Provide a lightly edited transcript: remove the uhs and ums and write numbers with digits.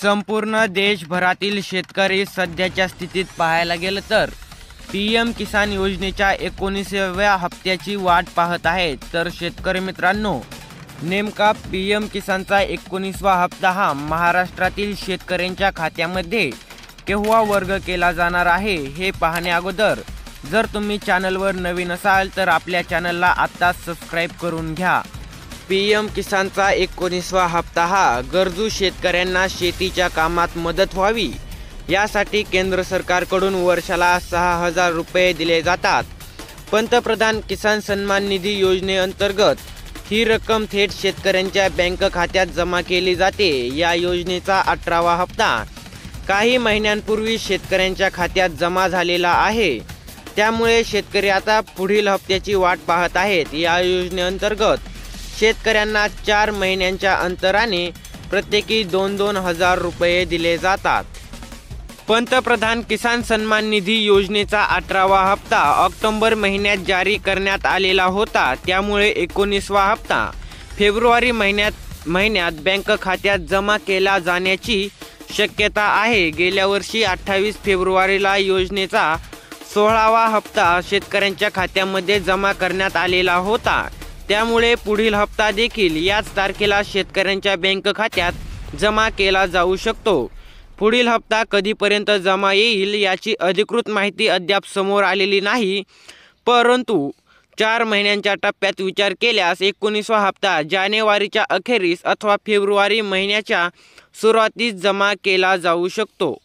संपूर्ण देशभरातील शेतकरी सध्याच्या स्थितीत पाहायला गेलं तर PM किसान योजनेच्या 19व्या हप्त्याची वाट पाहत आहेत। तर शेतकरी मित्रांनो, नेमका PM किसानचा 19वा हप्ता हा महाराष्ट्रातील शेतकऱ्यांच्या खात्यामध्ये केव्हा वर्ग केला जाणार आहे हे पाहण्या अगोदर जर तुम्ही चॅनलवर नवीन असाल तर आपल्या चॅनलला आत्ताच सबस्क्राइब करून घ्या। PM किसानचा 19वा हप्ता हा गरजू शेतकऱ्यांना शेतीच्या कामात मदत व्हावी यासाठी केंद्र सरकारकडून वर्षाला 6000 रुपये दिले जातात। पंतप्रधान किसान सन्मान निधी योजनेअंतर्गत ही रक्कम थेट शेतकऱ्यांच्या बँक खात्यात जमा केली जाते। या योजनेचा 18वा हप्ता काही महिन्यांपूर्वी शेतकऱ्यांच्या खात्यात जमा झालेला आहे, त्यामुळे शेतकरी आता पुढील हप्त्याची वाट पाहत आहेत। या योजनेअंतर्गत शेतकऱ्यांना 4 महिन्यांच्या अंतराने प्रत्येकी 2-2 हजार रुपये दिले जातात। पंतप्रधान किसान सन्मान निधी योजनेचा 18वा हप्ता ऑक्टोबर महिन्यात जारी करण्यात आलेला होता, त्यामुळे 19वा हप्ता फेब्रुवारी महिन्यात बँक खात्यात जमा केला जाण्याची शक्यता आहे। गेल्या वर्षी 28 फेब्रुवारीला योजनेचा 16वा हप्ता शेतकऱ्यांच्या खात्यामध्ये जमा करण्यात आलेला होता, त्यामुळे पुढील हप्ता देखील याच तारखेला शेतकऱ्यांच्या बँक खात्यात जमा केला जाऊ शकतो। पुढील हप्ता कधीपर्यंत जमा येईल याची अधिकृत माहिती अद्याप समोर आलेली नाही, परंतु 4 महिन्यांच्या टप्प्यात विचार केल्यास 19वा हप्ता जानेवारीच्या अखेरीस अथवा फेब्रुवारी महिन्याच्या सुरुवातीस जमा केला जाऊ शकतो।